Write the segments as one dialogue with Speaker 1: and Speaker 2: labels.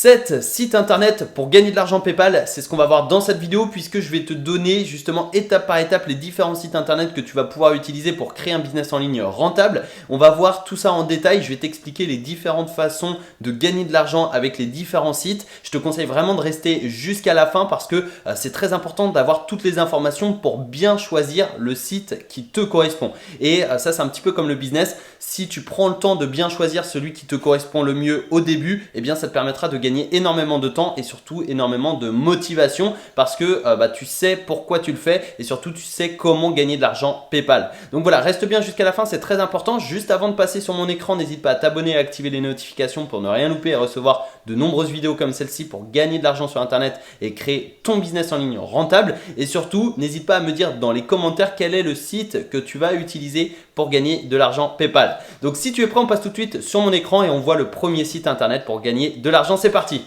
Speaker 1: 7 sites internet pour gagner de l'argent PayPal, c'est ce qu'on va voir dans cette vidéo puisque je vais te donner justement étape par étape les différents sites internet que tu vas pouvoir utiliser pour créer un business en ligne rentable. On va voir tout ça en détail, je vais t'expliquer les différentes façons de gagner de l'argent avec les différents sites. Je te conseille vraiment de rester jusqu'à la fin parce que c'est très important d'avoir toutes les informations pour bien choisir le site qui te correspond. Et ça c'est un petit peu comme le business, si tu prends le temps de bien choisir celui qui te correspond le mieux au début, eh bien ça te permettra de gagner énormément de temps et surtout énormément de motivation parce que tu sais pourquoi tu le fais et surtout tu sais comment gagner de l'argent PayPal. Donc voilà, reste bien jusqu'à la fin, c'est très important. Juste avant de passer sur mon écran, n'hésite pas à t'abonner et à activer les notifications pour ne rien louper et recevoir de nombreuses vidéos comme celle-ci pour gagner de l'argent sur internet et créer ton business en ligne rentable. Et surtout, n'hésite pas à me dire dans les commentaires quel est le site que tu vas utiliser pour gagner de l'argent PayPal. Donc si tu es prêt, on passe tout de suite sur mon écran et on voit le premier site internet pour gagner de l'argent. C'est parti!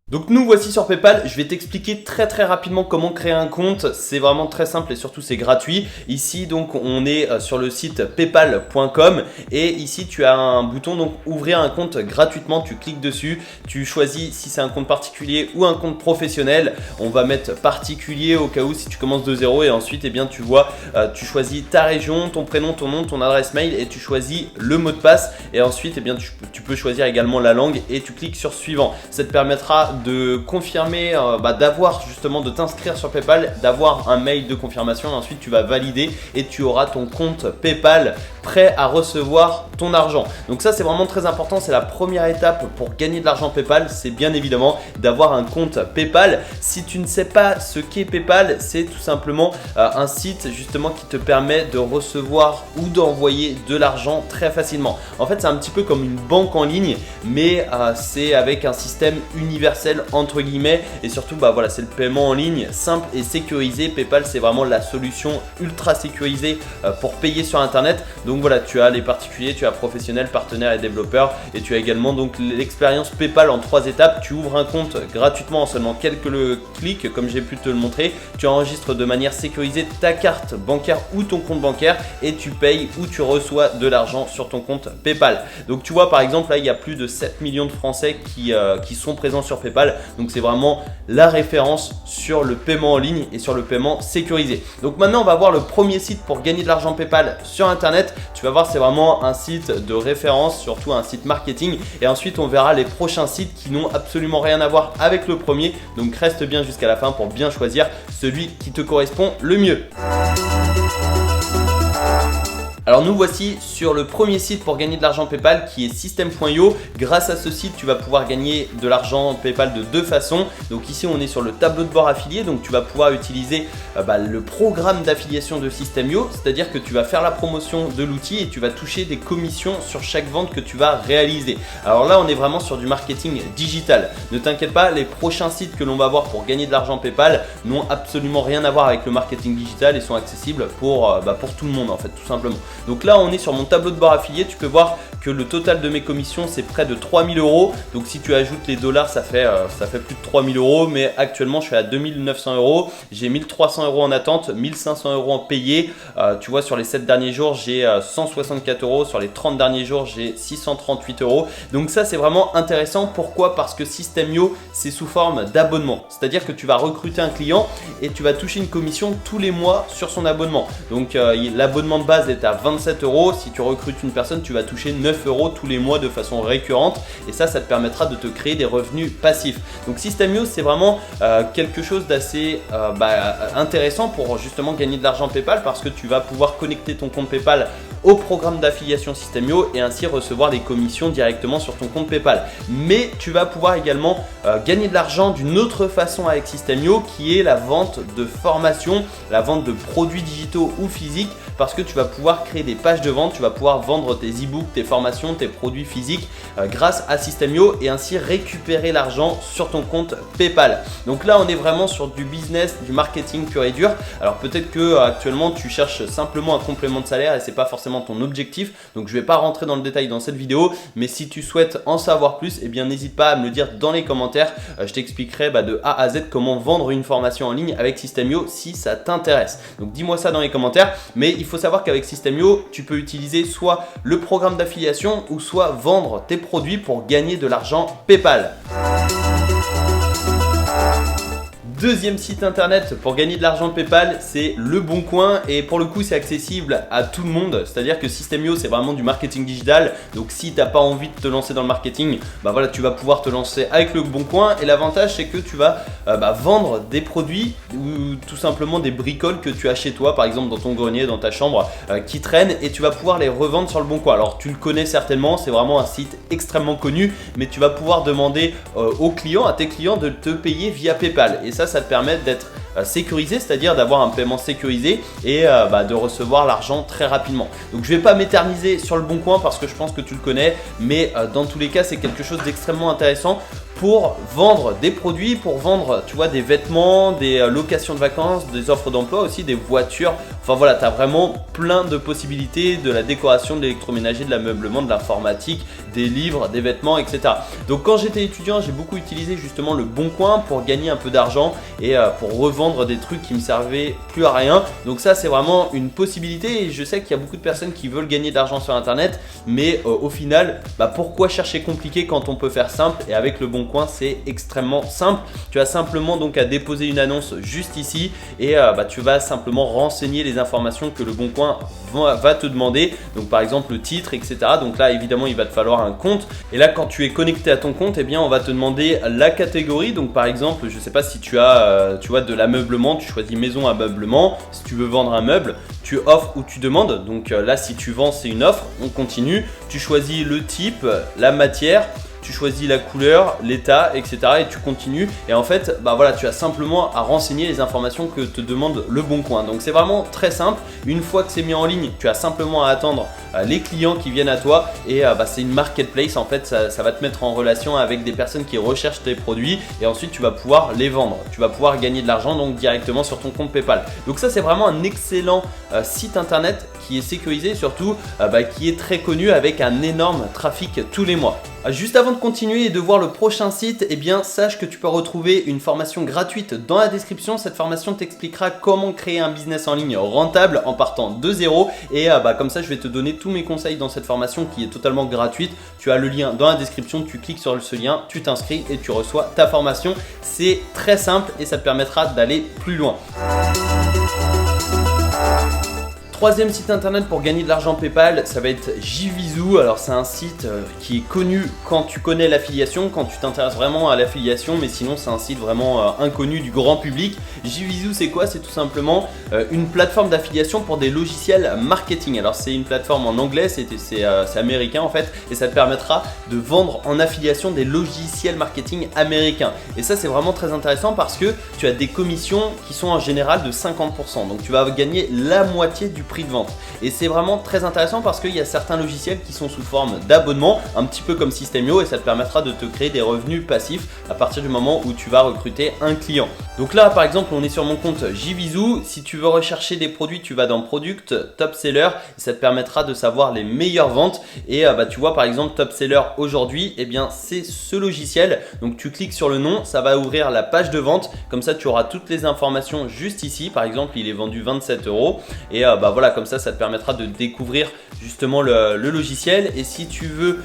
Speaker 1: Donc nous voici sur PayPal, je vais t'expliquer très rapidement comment créer un compte, c'est vraiment très simple et surtout c'est gratuit. Ici donc on est sur le site paypal.com et ici tu as un bouton donc ouvrir un compte gratuitement, tu cliques dessus, tu choisis si c'est un compte particulier ou un compte professionnel. On va mettre particulier au cas où si tu commences de zéro et ensuite eh bien tu vois, tu choisis ta région, ton prénom, ton nom, ton adresse mail et tu choisis le mot de passe et ensuite eh bien tu peux choisir également la langue et tu cliques sur suivant. Ça te permettra de confirmer, d'avoir justement de t'inscrire sur PayPal, d'avoir un mail de confirmation et ensuite tu vas valider et tu auras ton compte PayPal prêt à recevoir ton argent. Donc ça c'est vraiment très important, c'est la première étape pour gagner de l'argent PayPal, c'est bien évidemment d'avoir un compte PayPal. Si tu ne sais pas ce qu'est PayPal, c'est tout simplement un site justement qui te permet de recevoir ou d'envoyer de l'argent très facilement. En fait c'est un petit peu comme une banque en ligne mais c'est avec un système universel entre guillemets et surtout voilà, c'est le paiement en ligne simple et sécurisé. PayPal c'est vraiment la solution ultra sécurisée pour payer sur internet. Donc voilà, tu as les particuliers, tu as professionnels, partenaires et développeurs et tu as également donc l'expérience PayPal en 3 étapes. Tu ouvres un compte gratuitement en seulement quelques clics comme j'ai pu te le montrer. Tu enregistres de manière sécurisée ta carte bancaire ou ton compte bancaire et tu payes ou tu reçois de l'argent sur ton compte PayPal. Donc tu vois par exemple là il y a plus de 7 millions de Français qui sont présents sur PayPal. Donc c'est vraiment la référence sur le paiement en ligne et sur le paiement sécurisé. Donc maintenant on va voir le premier site pour gagner de l'argent PayPal sur internet. Tu vas voir c'est vraiment un site de référence, surtout un site marketing et ensuite on verra les prochains sites qui n'ont absolument rien à voir avec le premier. Donc reste bien jusqu'à la fin pour bien choisir celui qui te correspond le mieux. Alors nous voici sur le premier site pour gagner de l'argent PayPal qui est System.io. Grâce à ce site, tu vas pouvoir gagner de l'argent PayPal de 2 façons. Donc ici, on est sur le tableau de bord affilié. Donc tu vas pouvoir utiliser le programme d'affiliation de System.io. C'est-à-dire que tu vas faire la promotion de l'outil et tu vas toucher des commissions sur chaque vente que tu vas réaliser. Alors là, on est vraiment sur du marketing digital. Ne t'inquiète pas, les prochains sites que l'on va voir pour gagner de l'argent PayPal n'ont absolument rien à voir avec le marketing digital et sont accessibles pour tout le monde en fait, tout simplement. Donc là on est sur mon tableau de bord affilié, tu peux voir que le total de mes commissions c'est près de 3000 €. Donc si tu ajoutes les dollars ça fait plus de 3000 €, mais actuellement je suis à 2900 €, j'ai 1300 € en attente, 1500 € en payé. Tu vois sur les 7 derniers jours j'ai 164 €, sur les 30 derniers jours j'ai 638 €. Donc ça c'est vraiment intéressant, pourquoi? Parce que System.io c'est sous forme d'abonnement, c'est à dire que tu vas recruter un client et tu vas toucher une commission tous les mois sur son abonnement. Donc l'abonnement de base est à 27 €, si tu recrutes une personne tu vas toucher 9 € tous les mois de façon récurrente et ça te permettra de te créer des revenus passifs. Donc System.io c'est vraiment quelque chose d'assez intéressant pour justement gagner de l'argent PayPal parce que tu vas pouvoir connecter ton compte PayPal au programme d'affiliation System.io et ainsi recevoir des commissions directement sur ton compte PayPal. Mais tu vas pouvoir également gagner de l'argent d'une autre façon avec System.io qui est la vente de formation, la vente de produits digitaux ou physiques parce que tu vas pouvoir créer des pages de vente, tu vas pouvoir vendre tes e-books, tes formations, tes produits physiques grâce à System.io et ainsi récupérer l'argent sur ton compte PayPal. Donc là on est vraiment sur du business, du marketing pur et dur. Alors peut-être que actuellement tu cherches simplement un complément de salaire et c'est pas forcément ton objectif, donc je vais pas rentrer dans le détail dans cette vidéo, mais si tu souhaites en savoir plus, eh bien n'hésite pas à me le dire dans les commentaires. Je t'expliquerai de A à Z comment vendre une formation en ligne avec System.io si ça t'intéresse. Donc dis-moi ça dans les commentaires, mais il faut savoir qu'avec System.io System.io, tu peux utiliser soit le programme d'affiliation ou soit vendre tes produits pour gagner de l'argent PayPal. Deuxième site internet pour gagner de l'argent PayPal, c'est Le Bon Coin, et pour le coup c'est accessible à tout le monde, c'est-à-dire que System.io c'est vraiment du marketing digital, donc si tu n'as pas envie de te lancer dans le marketing, voilà, tu vas pouvoir te lancer avec Le Bon Coin, et l'avantage c'est que tu vas vendre des produits ou tout simplement des bricoles que tu as chez toi, par exemple dans ton grenier, dans ta chambre, qui traînent, et tu vas pouvoir les revendre sur Le Bon Coin. Alors tu le connais certainement, c'est vraiment un site extrêmement connu, mais tu vas pouvoir demander aux clients, à tes clients de te payer via PayPal, et ça te permet d'être sécurisé, c'est-à-dire d'avoir un paiement sécurisé et de recevoir l'argent très rapidement. Donc je ne vais pas m'éterniser sur Le Bon Coin parce que je pense que tu le connais, mais dans tous les cas c'est quelque chose d'extrêmement intéressant pour vendre des produits, pour vendre, tu vois, des vêtements, des locations de vacances, des offres d'emploi aussi, des voitures. Enfin voilà, tu as vraiment plein de possibilités, de la décoration, de l'électroménager, de l'ameublement, de l'informatique, des livres, des vêtements, etc. Donc quand j'étais étudiant, j'ai beaucoup utilisé justement Le Bon Coin pour gagner un peu d'argent et pour revendre des trucs qui me servaient plus à rien. Donc ça c'est vraiment une possibilité, et je sais qu'il y a beaucoup de personnes qui veulent gagner de l'argent sur internet, mais au final, pourquoi chercher compliqué quand on peut faire simple? Et avec Le Bon Coin c'est extrêmement simple. Tu as simplement donc à déposer une annonce juste ici, et tu vas simplement renseigner les informations que Le Bon Coin va te demander, donc par exemple le titre, etc. Donc là évidemment il va te falloir un compte, et là quand tu es connecté à ton compte, on va te demander la catégorie. Donc par exemple, je sais pas si tu as tu vois, de l'ameublement, tu choisis maison ameublement. Si tu veux vendre un meuble, tu offres ou tu demandes. Donc là si tu vends c'est une offre, on continue. Tu choisis le type, la matière, tu choisis la couleur, l'état, etc. et tu continues. Et en fait, voilà, tu as simplement à renseigner les informations que te demande Le Bon Coin. Donc c'est vraiment très simple. Une fois que c'est mis en ligne, tu as simplement à attendre les clients qui viennent à toi, et c'est une marketplace en fait. Ça va te mettre en relation avec des personnes qui recherchent tes produits, et ensuite tu vas pouvoir les vendre. Tu vas pouvoir gagner de l'argent donc directement sur ton compte PayPal. Donc ça c'est vraiment un excellent site internet qui est sécurisé, et surtout qui est très connu, avec un énorme trafic tous les mois. Juste avant de continuer et de voir le prochain site, sache que tu peux retrouver une formation gratuite dans la description. Cette formation t'expliquera comment créer un business en ligne rentable en partant de zéro, et comme ça je vais te donner tous mes conseils dans cette formation qui est totalement gratuite. Tu as le lien dans la description, tu cliques sur ce lien, tu t'inscris et tu reçois ta formation. C'est très simple et ça te permettra d'aller plus loin. Troisième site internet pour gagner de l'argent PayPal, ça va être JVZoo. Alors c'est un site qui est connu quand tu connais l'affiliation, quand tu t'intéresses vraiment à l'affiliation, mais sinon c'est un site vraiment inconnu du grand public. JVZoo c'est quoi? C'est tout simplement une plateforme d'affiliation pour des logiciels marketing. Alors c'est une plateforme en anglais, c'est américain en fait, et ça te permettra de vendre en affiliation des logiciels marketing américains. Et ça c'est vraiment très intéressant parce que tu as des commissions qui sont en général de 50%. Donc tu vas gagner la moitié du prix de vente, et c'est vraiment très intéressant parce qu'il y a certains logiciels qui sont sous forme d'abonnement, un petit peu comme System.io, et ça te permettra de te créer des revenus passifs à partir du moment où tu vas recruter un client. Donc là par exemple on est sur mon compte JVZoo. Si tu veux rechercher des produits, tu vas dans Product, Top Seller, et ça te permettra de savoir les meilleures ventes. Et tu vois par exemple Top Seller aujourd'hui, c'est ce logiciel. Donc tu cliques sur le nom, ça va ouvrir la page de vente, comme ça tu auras toutes les informations juste ici. Par exemple il est vendu 27 €, et voilà, comme ça te permettra de découvrir justement le logiciel. Et si tu veux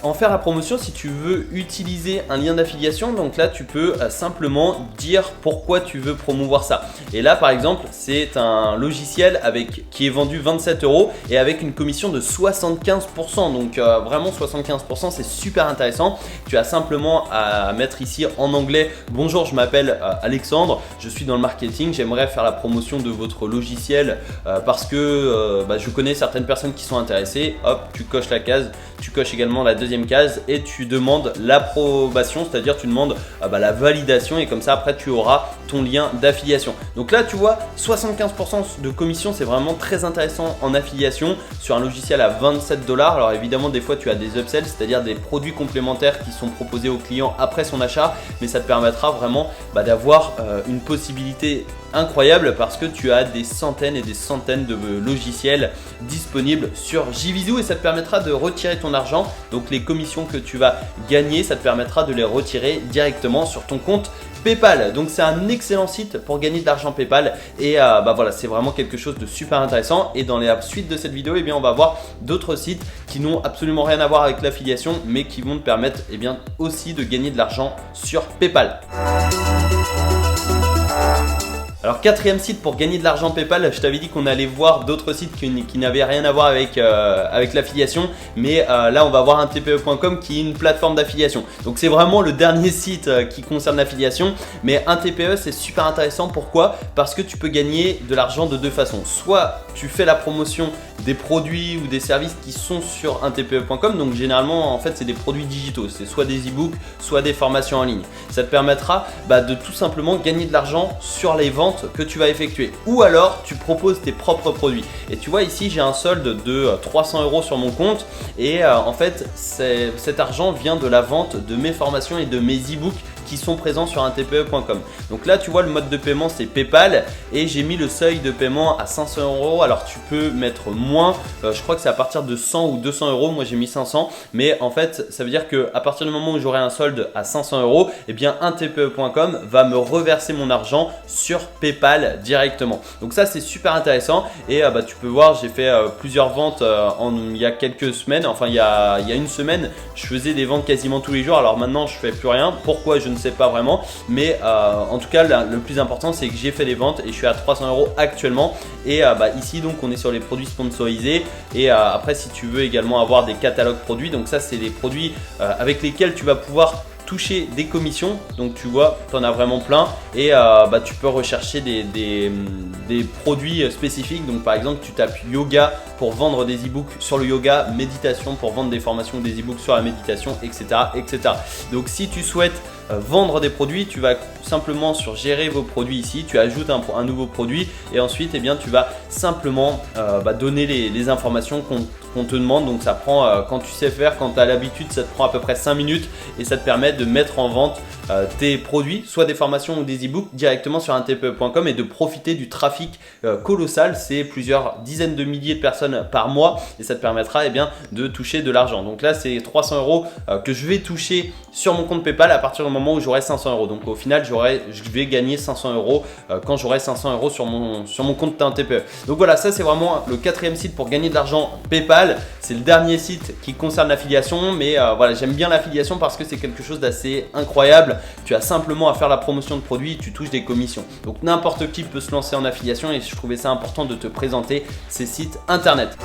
Speaker 1: en faire la promotion, si tu veux utiliser un lien d'affiliation, donc là tu peux simplement dire pourquoi tu veux promouvoir ça. Et là par exemple c'est un logiciel qui est vendu 27 € et avec une commission de 75%. Donc vraiment 75%, c'est super intéressant. Tu as simplement à mettre ici en anglais: bonjour, je m'appelle Alexandre, je suis dans le marketing, j'aimerais faire la promotion de votre logiciel parce que je connais certaines personnes qui sont intéressées. Hop, tu coches la case, tu coches également la deuxième case et tu demandes l'approbation, c'est-à-dire tu demandes la validation, et comme ça après tu auras ton lien d'affiliation. Donc là tu vois 75% de commission, c'est vraiment très intéressant en affiliation sur un logiciel à 27 $. Alors évidemment des fois tu as des upsells, c'est-à-dire des produits complémentaires qui sont proposés au client après son achat, mais ça te permettra vraiment d'avoir une possibilité incroyable parce que tu as des centaines et des centaines de logiciels disponibles sur JVZoo, et ça te permettra de retirer ton ton argent, donc les commissions que tu vas gagner, ça te permettra de les retirer directement sur ton compte PayPal. Donc c'est un excellent site pour gagner de l'argent PayPal et voilà, c'est vraiment quelque chose de super intéressant. Et dans la suite de cette vidéo, eh bien, on va voir d'autres sites qui n'ont absolument rien à voir avec l'affiliation, mais qui vont te permettre aussi de gagner de l'argent sur PayPal. Alors quatrième site pour gagner de l'argent PayPal, je t'avais dit qu'on allait voir d'autres sites qui n'avaient rien à voir avec l'affiliation, mais là on va voir un TPE.com qui est une plateforme d'affiliation. Donc c'est vraiment le dernier site qui concerne l'affiliation, mais un TPE c'est super intéressant. Pourquoi? Parce que tu peux gagner de l'argent de deux façons. Soit tu fais la promotion des produits ou des services qui sont sur un TPE.com, donc généralement en fait c'est des produits digitaux, c'est soit des e-books, soit des formations en ligne. Ça te permettra de tout simplement gagner de l'argent sur les ventes que tu vas effectuer, ou alors tu proposes tes propres produits. Et tu vois ici j'ai un solde de 300 € sur mon compte et en fait cet argent vient de la vente de mes formations et de mes e-books qui sont présents sur un TPE.com. Donc là tu vois le mode de paiement c'est PayPal et j'ai mis le seuil de paiement à 500 €. Alors tu peux mettre moins, je crois que c'est à partir de 100 ou 200 €, moi j'ai mis 500, mais en fait ça veut dire que à partir du moment où j'aurai un solde à 500 €, eh bien un TPE.com va me reverser mon argent sur PayPal directement. Donc ça c'est super intéressant et tu peux voir j'ai fait plusieurs ventes il y a quelques semaines, enfin il y a une semaine je faisais des ventes quasiment tous les jours. Alors maintenant je fais plus rien, pourquoi je ne sais pas vraiment, mais en tout cas le plus important c'est que j'ai fait des ventes et je suis à 300 € actuellement. Et ici donc on est sur les produits sponsorisés et après si tu veux également avoir des catalogues produits, donc ça c'est des produits avec lesquels tu vas pouvoir toucher des commissions. Donc tu vois tu en as vraiment plein et tu peux rechercher des produits spécifiques. Donc par exemple tu tapes yoga pour vendre des e-books sur le yoga, méditation pour vendre des formations ou des e-books sur la méditation, etc., etc. Donc si tu souhaites vendre des produits, tu vas simplement sur gérer vos produits ici, tu ajoutes un nouveau produit et ensuite eh bien, tu vas simplement donner les informations qu'on te demande. Donc ça prend, quand tu sais faire, quand tu as l'habitude, ça te prend à peu près 5 minutes et ça te permet de mettre en vente tes produits, soit des formations ou des e-books directement sur un TPE.com et de profiter du trafic colossal. C'est plusieurs dizaines de milliers de personnes par mois et ça te permettra eh bien, de toucher de l'argent. Donc là c'est 300 € que je vais toucher sur mon compte PayPal à partir du moment où j'aurai 500 €. Donc au final je vais gagner 500 € quand j'aurai 500 € sur mon compte d'un TPE. Donc voilà, ça c'est vraiment le quatrième site pour gagner de l'argent PayPal. C'est le dernier site qui concerne l'affiliation, mais voilà, j'aime bien l'affiliation parce que c'est quelque chose d'assez incroyable. Tu as simplement à faire la promotion de produits, tu touches des commissions. Donc n'importe qui peut se lancer en affiliation et je trouvais ça important de te présenter ces sites internet.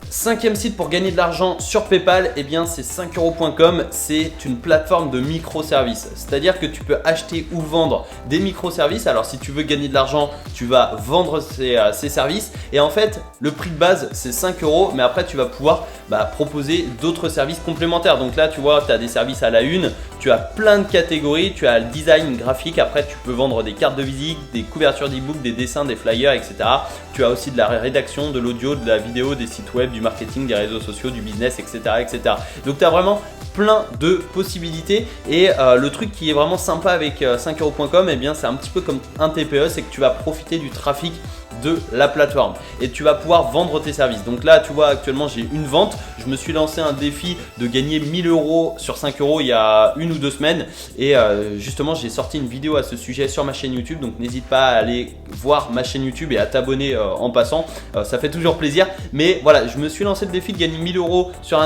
Speaker 1: Cinquième site pour gagner de l'argent sur PayPal, eh bien c'est 5euros.com. C'est une plateforme de microservices. C'est-à-dire que tu peux acheter ou vendre des microservices. Alors si tu veux gagner de l'argent, tu vas vendre ces services. Et en fait, le prix de base c'est 5 €, mais après tu vas pouvoir proposer d'autres services complémentaires. Donc là tu vois, tu as des services à la une, tu as plein de catégories, tu as le design graphique, après tu peux vendre des cartes de visite, des couvertures d'e-book, des dessins, des flyers, etc. Tu as aussi de la rédaction, de l'audio, de la vidéo, des sites web, du marketing, des réseaux sociaux, du business, etc. etc. Donc tu as vraiment plein de possibilités et le truc qui est vraiment sympa avec 5euros.com, eh bien c'est un petit peu comme un TPE, c'est que tu vas profiter du trafic de la plateforme et tu vas pouvoir vendre tes services. Donc là tu vois actuellement j'ai une vente, je me suis lancé un défi de gagner 1000 € sur 5 € il y a 1 ou 2 semaines et justement j'ai sorti une vidéo à ce sujet sur ma chaîne YouTube, donc n'hésite pas à aller voir ma chaîne YouTube et à t'abonner en passant, ça fait toujours plaisir. Mais voilà, je me suis lancé le défi de gagner 1000 € sur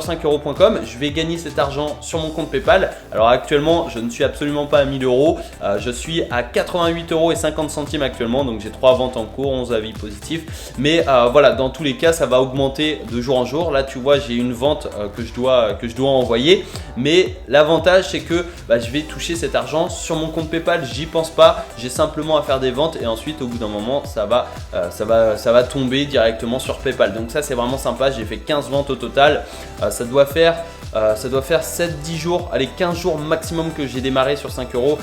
Speaker 1: 5euros.com, je vais gagner cet argent sur mon compte PayPal. Alors actuellement je ne suis absolument pas à 1000 €, je suis à 88,50 € actuellement, donc j'ai 3 ventes en cours, 11 avis positifs, mais voilà, dans tous les cas ça va augmenter de jour en jour. Là tu vois j'ai une vente que je dois envoyer, mais l'avantage c'est que je vais toucher cet argent sur mon compte PayPal, j'y pense pas, j'ai simplement à faire des ventes et ensuite au bout d'un moment ça va tomber directement sur PayPal. Donc ça c'est vraiment sympa, j'ai fait 15 ventes au total, ça doit faire 7-10 jours, allez 15 jours maximum que j'ai démarré sur 5 €.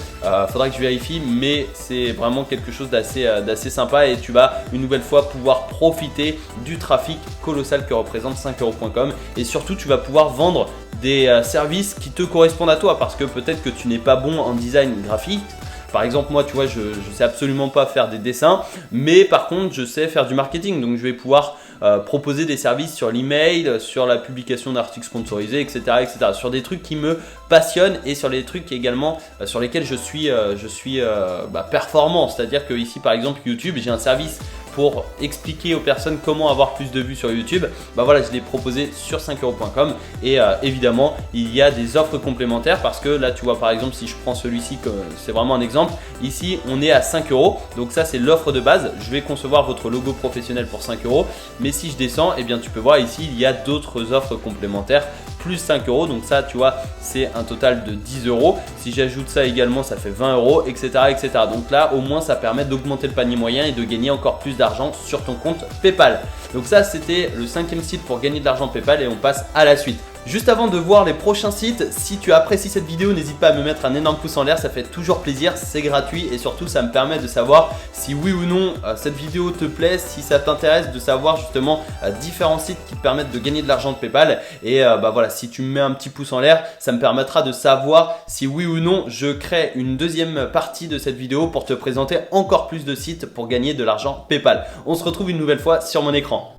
Speaker 1: Faudra que je vérifie, mais c'est vraiment quelque chose d'assez sympa et tu vas une nouvelle fois pouvoir profiter du trafic colossal que représente 5euros.com et surtout tu vas pouvoir vendre des services qui te correspondent à toi parce que peut-être que tu n'es pas bon en design graphique. Par exemple moi tu vois je sais absolument pas faire des dessins, mais par contre je sais faire du marketing, donc je vais pouvoir proposer des services sur l'email, sur la publication d'articles sponsorisés, etc., etc. Sur des trucs qui me passionnent et sur les trucs également sur lesquels je suis performant. C'est-à-dire que ici par exemple YouTube, j'ai un service pour expliquer aux personnes comment avoir plus de vues sur YouTube. Voilà, je l'ai proposé sur 5euros.com et évidemment il y a des offres complémentaires parce que là tu vois par exemple si je prends celui-ci, c'est vraiment un exemple, ici on est à 5 euros, donc ça c'est l'offre de base. Je vais concevoir votre logo professionnel pour 5 euros, mais si je descends, eh bien tu peux voir ici il y a d'autres offres complémentaires plus 5 euros, donc ça tu vois c'est un total de 10 euros. Si j'ajoute ça également, ça fait 20 euros, etc., etc. Donc là au moins ça permet d'augmenter le panier moyen et de gagner encore plus d'argent sur ton compte PayPal. Donc ça c'était le 5e site pour gagner de l'argent PayPal et on passe à la suite. Juste avant de voir les prochains sites, si tu apprécies cette vidéo, n'hésite pas à me mettre un énorme pouce en l'air, ça fait toujours plaisir, c'est gratuit et surtout ça me permet de savoir si oui ou non cette vidéo te plaît, si ça t'intéresse de savoir justement différents sites qui te permettent de gagner de l'argent de PayPal. Et voilà, si tu me mets un petit pouce en l'air, ça me permettra de savoir si oui ou non je crée une deuxième partie de cette vidéo pour te présenter encore plus de sites pour gagner de l'argent PayPal. On se retrouve une nouvelle fois sur mon écran.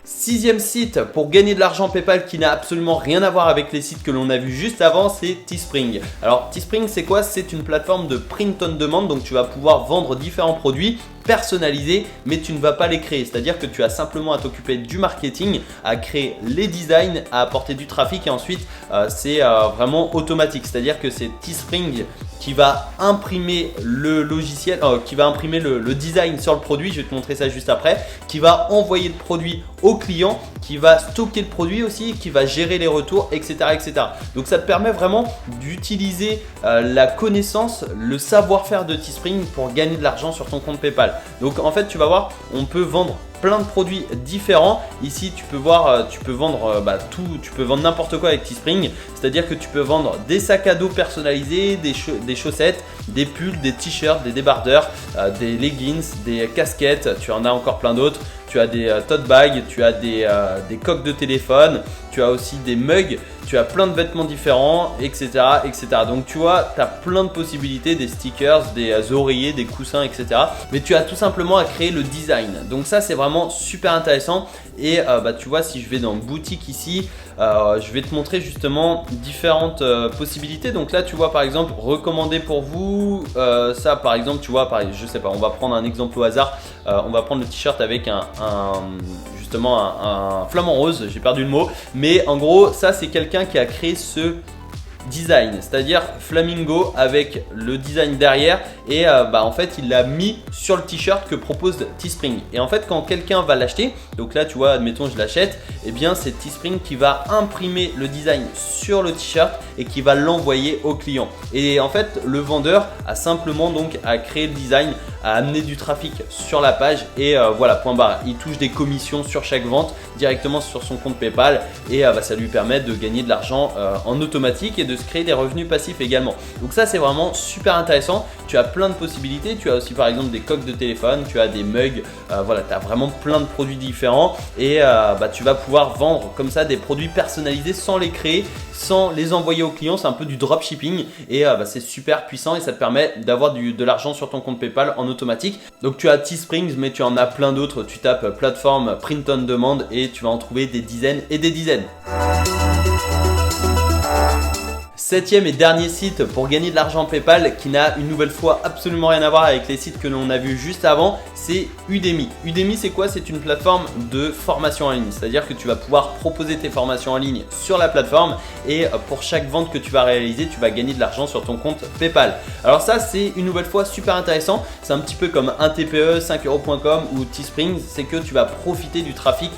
Speaker 1: 6e site pour gagner de l'argent PayPal qui n'a absolument rien à voir avec les sites que l'on a vu juste avant, c'est Teespring. Alors Teespring c'est quoi? C'est une plateforme de print on demand, donc tu vas pouvoir vendre différents produits personnalisés, mais tu ne vas pas les créer. C'est-à-dire que tu as simplement à t'occuper du marketing, à créer les designs, à apporter du trafic et ensuite c'est vraiment automatique. C'est-à-dire que c'est Teespring qui va imprimer le logiciel, qui va imprimer le design sur le produit, je vais te montrer ça juste après, qui va envoyer le produit au client, qui va stocker le produit aussi, qui va gérer les retours, etc., etc. Donc ça te permet vraiment d'utiliser la connaissance, le savoir-faire de Teespring pour gagner de l'argent sur ton compte PayPal. Donc en fait tu vas voir, on peut vendre plein de produits différents. Ici tu peux voir, tu peux vendre tout, tu peux vendre n'importe quoi avec Teespring. C'est-à-dire que tu peux vendre des sacs à dos personnalisés, des chaussettes, des pulls, des t-shirts, des débardeurs, des leggings, des casquettes, tu en as encore plein d'autres. Tu as des tote bags, tu as des coques de téléphone, tu as aussi des mugs, tu as plein de vêtements différents, etc., etc. Donc tu vois, tu as plein de possibilités, des stickers, des oreillers, des coussins, etc. Mais tu as tout simplement à créer le design. Donc ça c'est vraiment super intéressant. Et tu vois, si je vais dans boutique ici, je vais te montrer justement différentes possibilités. Donc là tu vois par exemple recommandé pour vous, ça par exemple tu vois, pareil, je sais pas, on va prendre un exemple au hasard. On va prendre le t-shirt avec justement un flamant rose, j'ai perdu le mot, mais en gros ça c'est quelqu'un qui a créé ce design, c'est-à-dire flamingo avec le design derrière et en fait il l'a mis sur le t-shirt que propose Teespring. Et en fait quand quelqu'un va l'acheter, donc là tu vois admettons je l'achète, et bien c'est Teespring qui va imprimer le design sur le t-shirt et qui va l'envoyer au client. Et en fait le vendeur a simplement donc à créer le design, à amener du trafic sur la page et voilà, point barre. Il touche des commissions sur chaque vente directement sur son compte PayPal et ça lui permet de gagner de l'argent en automatique et de se créer des revenus passifs également. Donc ça c'est vraiment super intéressant. Tu as plein de possibilités, tu as aussi par exemple des coques de téléphone, tu as des mugs, voilà, tu as vraiment plein de produits différents et tu vas pouvoir vendre comme ça des produits personnalisés sans les créer, sans les envoyer aux clients. C'est un peu du dropshipping et c'est super puissant et ça te permet d'avoir de l'argent sur ton compte PayPal en automatique. Donc tu as Teespring, mais tu en as plein d'autres. Tu tapes plateforme print on demand et tu vas en trouver des dizaines et des dizaines. 7e et dernier site pour gagner de l'argent PayPal qui n'a une nouvelle fois absolument rien à voir avec les sites que l'on a vu juste avant, c'est Udemy. Udemy c'est quoi? C'est une plateforme de formation en ligne, c'est-à-dire que tu vas pouvoir proposer tes formations en ligne sur la plateforme et pour chaque vente que tu vas réaliser, tu vas gagner de l'argent sur ton compte PayPal. Alors ça c'est une nouvelle fois super intéressant, c'est un petit peu comme un TPE, 5euros.com ou Teespring, c'est que tu vas profiter du trafic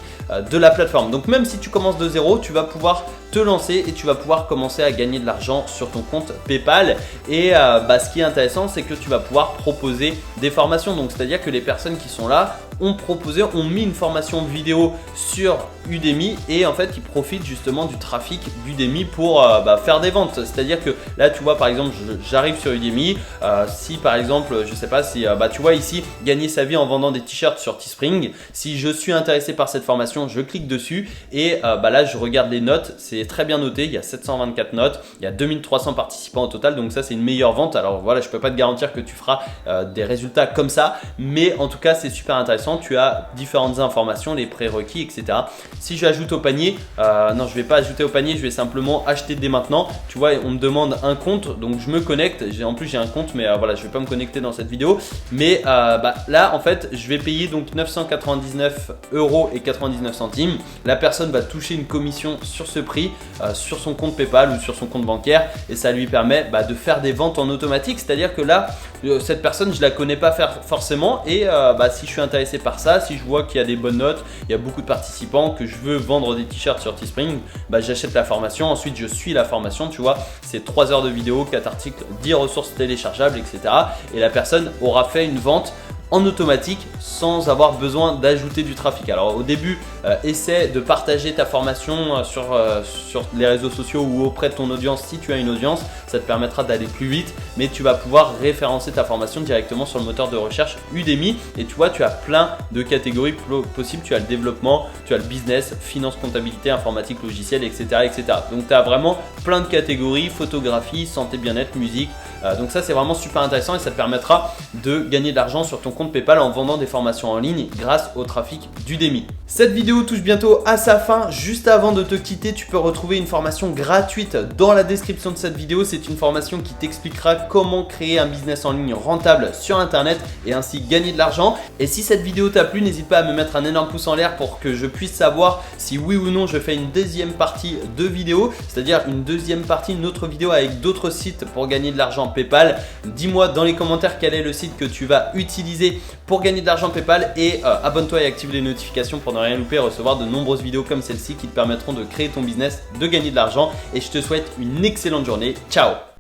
Speaker 1: de la plateforme. Donc même si tu commences de zéro, tu vas pouvoir te lancer et tu vas pouvoir commencer à gagner de l'argent sur ton compte PayPal. Et ce qui est intéressant, c'est que tu vas pouvoir proposer des formations. Donc c'est à dire que les personnes qui sont là ont mis une formation vidéo sur Udemy et en fait ils profitent justement du trafic d'Udemy pour faire des ventes. C'est à dire que là tu vois par exemple j'arrive sur Udemy, si par exemple je sais pas si tu vois ici gagner sa vie en vendant des t-shirts sur Teespring, si je suis intéressé par cette formation, formation, je clique dessus et là je regarde les notes, c'est très bien noté, il y a 724 notes, il y a 2300 participants au total, donc ça c'est une meilleure vente. Alors voilà, je peux pas te garantir que tu feras des résultats comme ça, mais en tout cas c'est super intéressant, tu as différentes informations, les prérequis, etc. Si j'ajoute au panier, non je vais pas ajouter au panier, je vais simplement acheter dès maintenant. Tu vois, on me demande un compte, donc je me connecte, en plus j'ai un compte, mais voilà, je vais pas me connecter dans cette vidéo, mais là en fait je vais payer donc 999,99 €. La personne va toucher une commission sur ce prix, sur son compte PayPal ou sur son compte bancaire, et ça lui permet de faire des ventes en automatique. C'est-à-dire que là, cette personne, je la connais pas forcément, et si je suis intéressé par ça, si je vois qu'il y a des bonnes notes, il y a beaucoup de participants, que je veux vendre des t-shirts sur Teespring, j'achète la formation, ensuite je suis la formation, tu vois, c'est 3 heures de vidéo, 4 articles, 10 ressources téléchargeables, etc. Et la personne aura fait une vente en automatique sans avoir besoin d'ajouter du trafic. Alors au début, essaie de partager ta formation sur les réseaux sociaux ou auprès de ton audience si tu as une audience, ça te permettra d'aller plus vite, mais tu vas pouvoir référencer ta formation directement sur le moteur de recherche Udemy. Et tu vois, tu as plein de catégories possibles, tu as le développement, tu as le business, finance, comptabilité, informatique, logiciel, etc. etc. Donc tu as vraiment plein de catégories, photographie, santé, bien-être, musique. Donc ça c'est vraiment super intéressant et ça te permettra de gagner de l'argent sur ton compte PayPal en vendant des formations en ligne grâce au trafic d'Udemy. Cette vidéo touche bientôt à sa fin. Juste avant de te quitter, tu peux retrouver une formation gratuite dans la description de cette vidéo. C'est une formation qui t'expliquera comment créer un business en ligne rentable sur internet et ainsi gagner de l'argent. Et si cette vidéo t'a plu, n'hésite pas à me mettre un énorme pouce en l'air pour que je puisse savoir si oui ou non je fais une deuxième partie de vidéo, c'est-à-dire une deuxième partie, une autre vidéo avec d'autres sites pour gagner de l'argent PayPal. Dis-moi dans les commentaires quel est le site que tu vas utiliser pour gagner de l'argent PayPal et abonne-toi et active les notifications pour ne rien louper et recevoir de nombreuses vidéos comme celle-ci qui te permettront de créer ton business, de gagner de l'argent, et je te souhaite une excellente journée. Ciao!